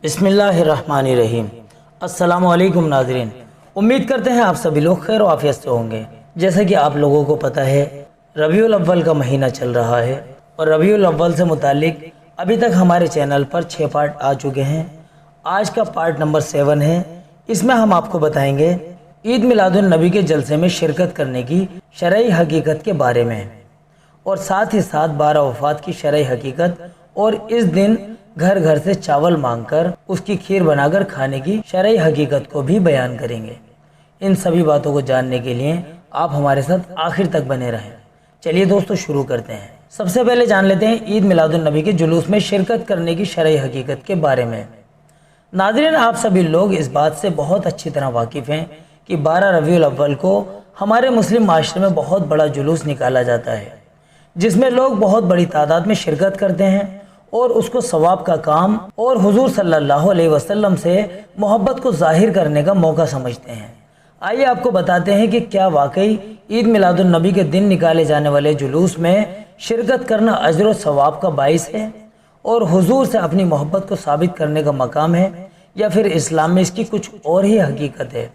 बिस्मिल्लाहिर्रहमानिर्रहीम। अस्सलामु अलैकुम नाज़रीन, उम्मीद करते हैं आप सभी लोग खैर आफियत से होंगे। जैसे कि आप लोगों को पता है रबीउल अव्वल का महीना चल रहा है और रबीउल अव्वल से मुतालिक अभी तक हमारे चैनल पर 6 पार्ट आ चुके हैं। आज का पार्ट नंबर 7 है। इसमें हम आपको बताएंगे ईद मिलादुन नबी के जलसे में शिरकत करने की शरई हकीकत के बारे में और साथ ही साथ 12 वफ़ात की शरई हकीकत और इस दिन घर घर से चावल मांगकर उसकी खीर बनाकर खाने की शरई हकीकत को भी बयान करेंगे। इन सभी बातों को जानने के लिए आप हमारे साथ आखिर तक बने रहें। चलिए दोस्तों शुरू करते हैं। सबसे पहले जान लेते हैं ईद मिलादुन नबी के जुलूस में शिरकत करने की शरई हकीकत के बारे में। नाज़रीन, आप सभी लोग इस बात से बहुत अच्छी तरह वाकिफ़ हैं कि 12 रबीउल अव्वल को हमारे मुस्लिम माशरे में बहुत बड़ा जुलूस निकाला जाता है, जिसमें लोग बहुत बड़ी तादाद में शिरकत करते हैं और उसको सवाब का काम और हुजूर सल्लल्लाहु अलैहि वसल्लम से मोहब्बत को जाहिर करने का मौका समझते हैं। आइए आपको बताते हैं कि क्या वाकई ईद मिलादुन नबी के दिन निकाले जाने वाले जुलूस में शिरकत करना अजर व सवाब का बाइस है और हुजूर से अपनी मोहब्बत को साबित करने का मकाम है, या फिर इस्लाम में इसकी कुछ और ही हकीकत है।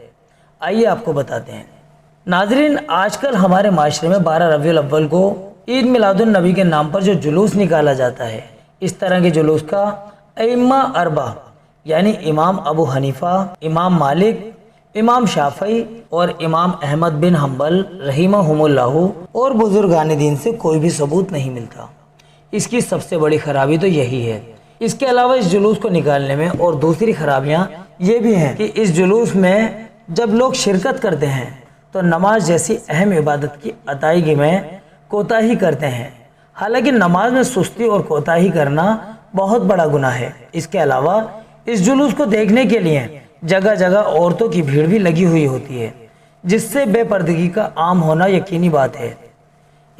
आइए आपको बताते हैं। नाजरीन, आजकल हमारे माशरे में 12 रबीउल अव्वल को ईद मिलादुन नबी के नाम पर जो जुलूस निकाला जाता है, इस तरह के जुलूस का अइम्मा अरबा यानी इमाम अबू हनीफा, इमाम मालिक, इमाम शाफई और इमाम अहमद बिन हम्बल रहीमहुमुल्लाहु और बुजुर्गान दीन से कोई भी सबूत नहीं मिलता। इसकी सबसे बड़ी खराबी तो यही है। इसके अलावा इस जुलूस को निकालने में और दूसरी खराबियां ये भी हैं कि इस जुलूस में जब लोग शिरकत करते हैं तो नमाज जैसी अहम इबादत की अदायगी में कोताही करते हैं। हालांकि नमाज में सुस्ती और कोताही करना बहुत बड़ा गुनाह है। इसके अलावा इस जुलूस को देखने के लिए जगह जगह औरतों की भीड़ भी लगी हुई होती है, जिससे बेपर्दगी का आम होना यकीनी बात है।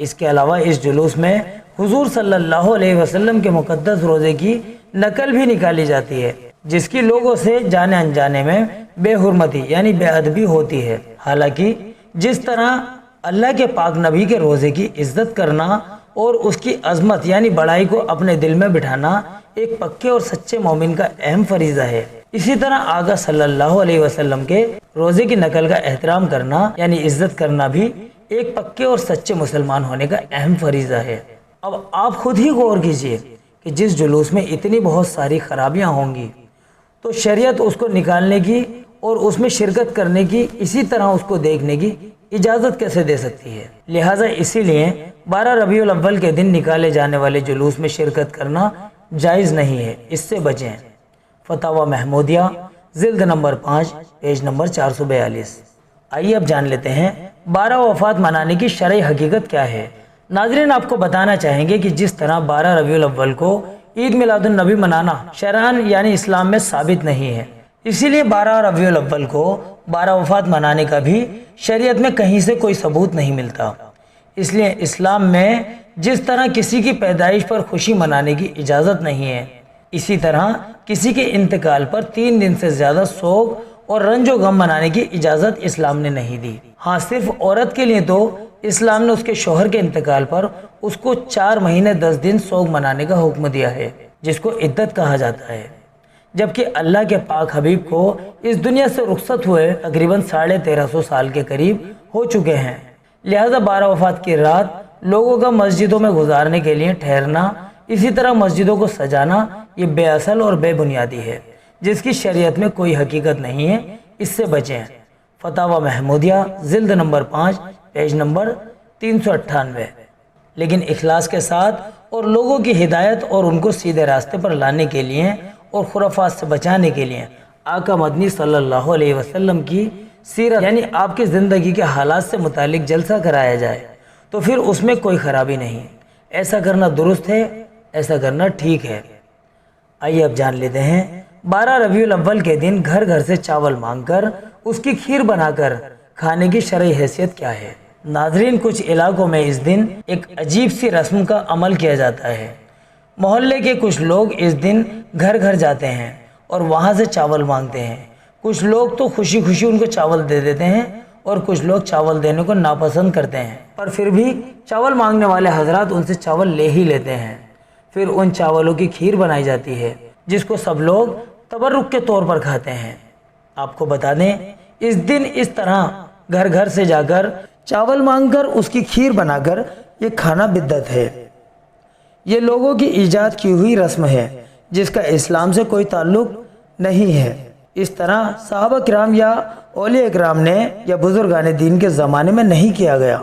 इसके अलावा इस जुलूस में हुजूर सल्लल्लाहु अलैहि वसल्लम के मुकद्दस रोज़े की नकल भी निकाली जाती है, जिसकी लोगों से जाने अनजाने में बेहुरमती यानी बेअदबी होती है। हालांकि जिस तरह अल्लाह के पाक नबी के रोज़े की इज्जत करना और उसकी अजमत यानी बड़ाई को अपने दिल में बिठाना एक पक्के और सच्चे मोमिन का अहम फरीज़ा है, इसी तरह आगा सल्लल्लाहु अलैहि वसल्लम के रोज़े की नकल का एहतराम करना यानी इज्जत करना भी एक पक्के और सच्चे मुसलमान होने का अहम फरीज़ा है। अब आप खुद ही गौर कीजिए कि जिस जुलूस में इतनी बहुत सारी खराबियाँ होंगी तो शरीयत उसको निकालने की और उसमें शिरकत करने की, इसी तरह उसको देखने की इजाज़त कैसे दे सकती है। लिहाजा इसीलिए 12 रबीउल अव्वल के दिन निकाले जाने वाले जुलूस में शिरकत करना जायज़ नहीं है। इससे बचें। फतावा महमूदिया जिल्द नंबर 5 पेज नंबर 442। आइए अब जान लेते हैं 12 वफ़ात मनाने की शरई हकीकत क्या है। नाज़रीन, आपको बताना चाहेंगे कि जिस तरह 12 रबीउल अव्वल को ईद मिलादुन नबी मनाना शरअन यानी इस्लाम में साबित नहीं है, इसीलिए 12 रबीउल अव्वल को 12 वफ़ात मनाने का भी शरीयत में कहीं से कोई सबूत नहीं मिलता। इसलिए इस्लाम में जिस तरह किसी की पैदाइश पर खुशी मनाने की इजाज़त नहीं है, इसी तरह किसी के इंतकाल पर 3 दिन से ज़्यादा सोग और रंजो गम मनाने की इजाज़त इस्लाम ने नहीं दी। हाँ, सिर्फ औरत के लिए तो इस्लाम ने उसके शोहर के इंतकाल पर उसको 4 महीने 10 दिन सोग मनाने का हुक्म दिया है, जिसको इद्दत कहा जाता है। जबकि अल्लाह के पाक हबीब को इस दुनिया से रुखसत हुए तकरीबन 1350 साल के करीब हो चुके हैं। लिहाजा 12 वफ़ात की रात लोगों का मस्जिदों में गुजारने के लिए ठहरना, इसी तरह मस्जिदों को सजाना, ये बेअसल और बेबुनियादी है, जिसकी शरीयत में कोई हकीकत नहीं है। इससे बचें। फतावा महमूदिया जिल्द नंबर 5 पेज नंबर 398। लेकिन इखलास के साथ और लोगों की हिदायत और उनको सीधे रास्ते पर लाने के लिए और खुराफात से बचाने के लिए आका मदनी सल्लल्लाहु अलैहि वसल्लम की सीरत यानी आपकी ज़िंदगी के हालात से मुतालिक जलसा कराया जाए तो फिर उसमें कोई ख़राबी नहीं। ऐसा करना दुरुस्त है, ऐसा करना ठीक है। आइए अब जान लेते हैं 12 रबीउल अव्वल के दिन घर घर से चावल मांगकर उसकी खीर बनाकर खाने की शरई हैसियत क्या है। नाजरीन, कुछ इलाकों में इस दिन एक अजीब सी रस्म का अमल किया जाता है। मोहल्ले के कुछ लोग इस दिन घर घर जाते हैं और वहाँ से चावल मांगते हैं। कुछ लोग तो खुशी खुशी उनको चावल दे देते हैं और कुछ लोग चावल देने को नापसंद करते हैं, पर फिर भी चावल मांगने वाले हजरात उनसे चावल ले ही लेते हैं। फिर उन चावलों की खीर बनाई जाती है, जिसको सब लोग तबर्रुक के तौर पर खाते हैं। आपको बता दें, इस दिन इस तरह घर घर से जाकर चावल मांगकर उसकी खीर बनाकर ये खाना बिद्दत है। ये लोगों की ईजाद की हुई रस्म है जिसका इस्लाम से कोई ताल्लुक नहीं है। इस तरह सहाबा किराम या औलिया किराम ने या बुजुर्गान दीन के ज़माने में नहीं किया गया,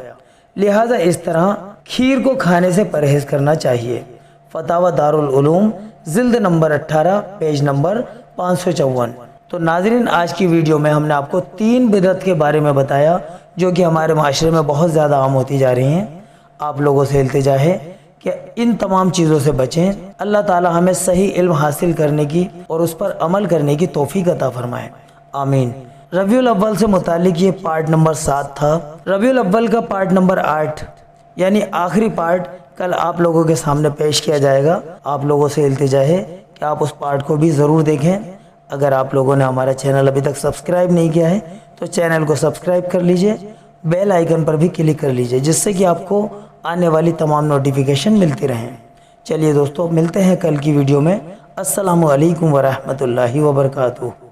लिहाजा इस तरह खीर को खाने से परहेज़ करना चाहिए। फतावा दारुल उलूम जिल्द नंबर 18 पेज नंबर 554। तो नाज़रीन, आज की वीडियो में हमने आपको 3 बिदअत के बारे में बताया जो कि हमारे माशरे में बहुत ज़्यादा आम होती जा रही हैं। आप लोगों से इल्तिजा है कि इन तमाम चीज़ों से बचें। अल्लाह ताला हमें सही इल्म हासिल करने की और उस पर अमल करने की तौफीक अता फरमाए, आमीन। रबीउल अव्वल से मुतालिक ये पार्ट नंबर 7 था। रबीउल अव्वल का पार्ट नंबर 8 यानी आखिरी पार्ट कल आप लोगों के सामने पेश किया जाएगा। आप लोगों से इल्तिजा है कि आप उस पार्ट को भी ज़रूर देखें। अगर आप लोगों ने हमारा चैनल अभी तक सब्सक्राइब नहीं किया है तो चैनल को सब्सक्राइब कर लीजिए, बेल आइकन पर भी क्लिक कर लीजिए जिससे कि आपको आने वाली तमाम नोटिफिकेशन मिलती रहें। चलिए दोस्तों, मिलते हैं कल की वीडियो में। अस्सलामु अलैकुम वरहमतुल्लाहि वबरकातुहू।